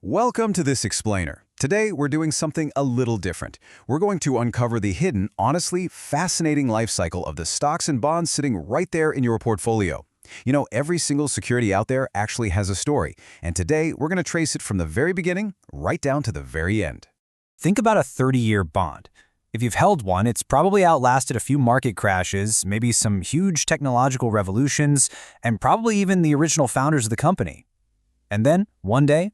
Welcome to this explainer. Today, we're doing something a little different. We're going to uncover the hidden, honestly fascinating life cycle of the stocks and bonds sitting right there in your portfolio. You know, every single security out there actually has a story, and today we're going to trace it from the very beginning right down to the very end. Think about a 30-year bond. If you've held one, it's probably outlasted a few market crashes, maybe some huge technological revolutions, and probably even the original founders of the company. And then, one day,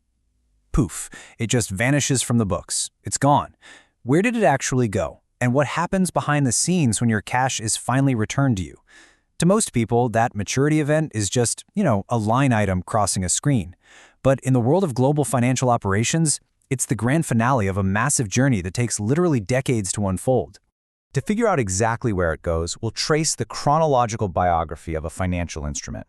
poof, it just vanishes from the books. It's gone. Where did it actually go? And what happens behind the scenes when your cash is finally returned to you? To most people, that maturity event is just, a line item crossing a screen. But in the world of global financial operations, it's the grand finale of a massive journey that takes literally decades to unfold. To figure out exactly where it goes, we'll trace the chronological biography of a financial instrument.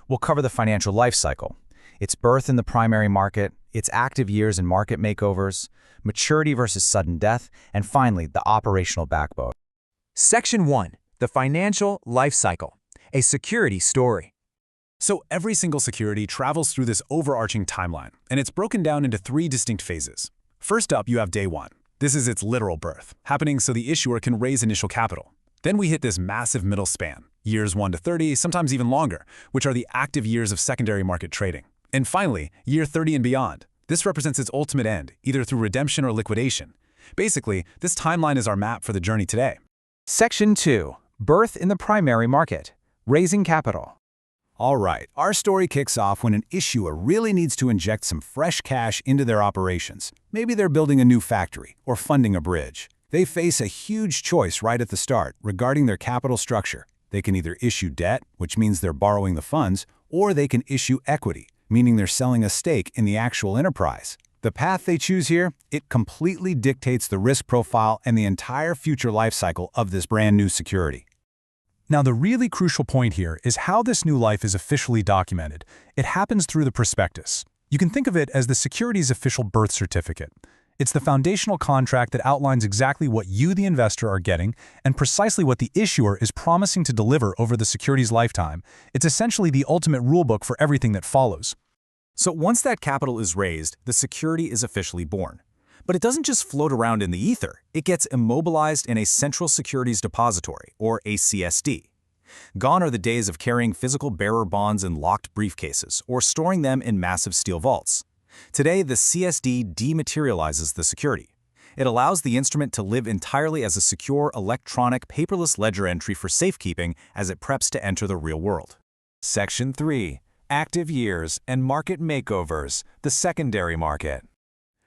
We'll cover the financial life cycle, its birth in the primary market, its active years and market makeovers, maturity versus sudden death, and finally, the operational backbone. Section 1. The Financial Life Cycle, a security story. So every single security travels through this overarching timeline, and it's broken down into 3 distinct phases. First up, you have day 1. This is its literal birth, happening so the issuer can raise initial capital. Then we hit this massive middle span, years 1 to 30, sometimes even longer, which are the active years of secondary market trading. And finally, year 30 and beyond. This represents its ultimate end, either through redemption or liquidation. Basically, this timeline is our map for the journey today. Section 2. Birth in the primary market, raising capital. All right, our story kicks off when an issuer really needs to inject some fresh cash into their operations. Maybe they're building a new factory or funding a bridge. They face a huge choice right at the start regarding their capital structure. They can either issue debt, which means they're borrowing the funds, or they can issue equity, meaning they're selling a stake in the actual enterprise. The path they choose here, it completely dictates the risk profile and the entire future life cycle of this brand new security. Now, the really crucial point here is how this new life is officially documented. It happens through the prospectus. You can think of it as the security's official birth certificate. It's the foundational contract that outlines exactly what you, the investor, are getting and precisely what the issuer is promising to deliver over the security's lifetime. It's essentially the ultimate rulebook for everything that follows. So once that capital is raised, the security is officially born. But it doesn't just float around in the ether. It gets immobilized in a central securities depository, or a CSD. Gone are the days of carrying physical bearer bonds in locked briefcases or storing them in massive steel vaults. Today, the CSD dematerializes the security. It allows the instrument to live entirely as a secure, electronic, paperless ledger entry for safekeeping as it preps to enter the real world. Section 3. Active years and market makeovers, the secondary market.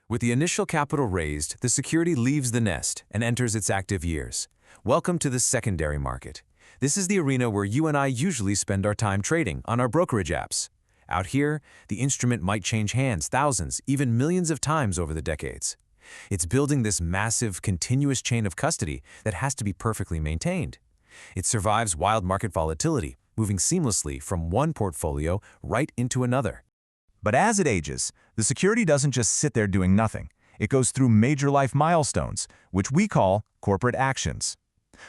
With the initial capital raised, the security leaves the nest and enters its active years. Welcome to the secondary market. This is the arena where you and I usually spend our time trading on our brokerage apps. Out here, the instrument might change hands thousands, even millions of times over the decades. It's building this massive, continuous chain of custody that has to be perfectly maintained. It survives wild market volatility, moving seamlessly from one portfolio right into another. But as it ages, the security doesn't just sit there doing nothing. It goes through major life milestones, which we call corporate actions.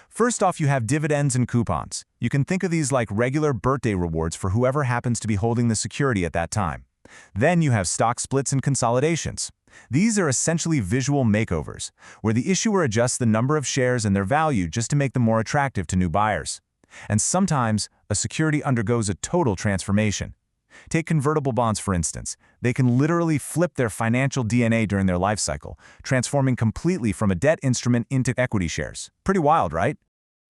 First off, you have dividends and coupons. You can think of these like regular birthday rewards for whoever happens to be holding the security at that time. Then you have stock splits and consolidations. These are essentially visual makeovers, where the issuer adjusts the number of shares and their value just to make them more attractive to new buyers. And sometimes, a security undergoes a total transformation. Take convertible bonds, for instance. They can literally flip their financial DNA during their life cycle, transforming completely from a debt instrument into equity shares. Pretty wild, right?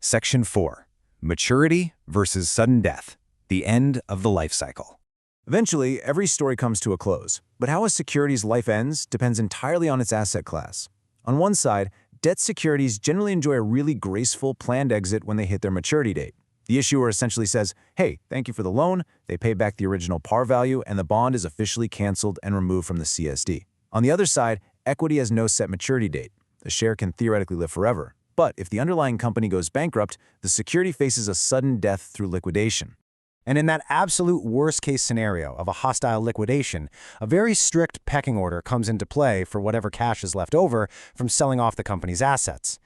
Section 4. Maturity versus sudden death, the end of the life cycle. Eventually, every story comes to a close, but how a security's life ends depends entirely on its asset class. On one side, debt securities generally enjoy a really graceful, planned exit when they hit their maturity date. The issuer essentially says, hey, thank you for the loan, they pay back the original par value, and the bond is officially canceled and removed from the CSD. On the other side, equity has no set maturity date. The share can theoretically live forever. But if the underlying company goes bankrupt, the security faces a sudden death through liquidation. And in that absolute worst-case scenario of a hostile liquidation, a very strict pecking order comes into play for whatever cash is left over from selling off the company's assets.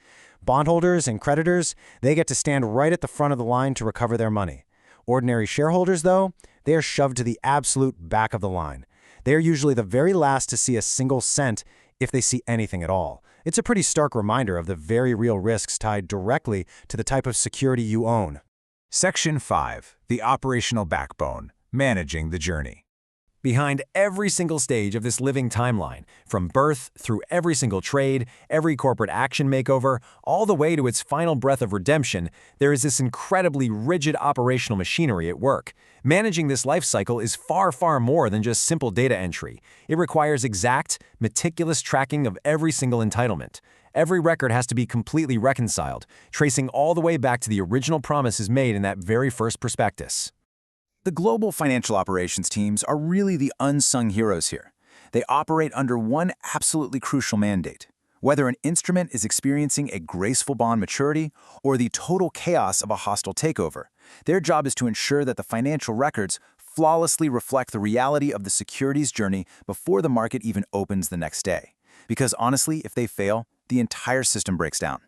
Bondholders and creditors, they get to stand right at the front of the line to recover their money. Ordinary shareholders, though, they are shoved to the absolute back of the line. They are usually the very last to see a single cent if they see anything at all. It's a pretty stark reminder of the very real risks tied directly to the type of security you own. Section 5. The operational backbone, managing the journey. Behind every single stage of this living timeline, from birth through every single trade, every corporate action makeover, all the way to its final breath of redemption, there is this incredibly rigid operational machinery at work. Managing this life cycle is far, far more than just simple data entry. It requires exact, meticulous tracking of every single entitlement. Every record has to be completely reconciled, tracing all the way back to the original promises made in that very first prospectus. The global financial operations teams are really the unsung heroes here. They operate under one absolutely crucial mandate. Whether an instrument is experiencing a graceful bond maturity or the total chaos of a hostile takeover, their job is to ensure that the financial records flawlessly reflect the reality of the securities journey before the market even opens the next day. Because honestly, if they fail, the entire system breaks down.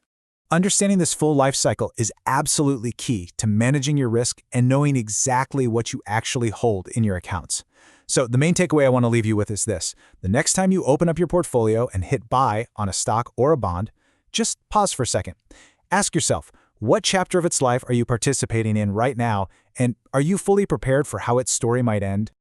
Understanding this full life cycle is absolutely key to managing your risk and knowing exactly what you actually hold in your accounts. So the main takeaway I want to leave you with is this. The next time you open up your portfolio and hit buy on a stock or a bond, just pause for a second. Ask yourself, what chapter of its life are you participating in right now, and are you fully prepared for how its story might end?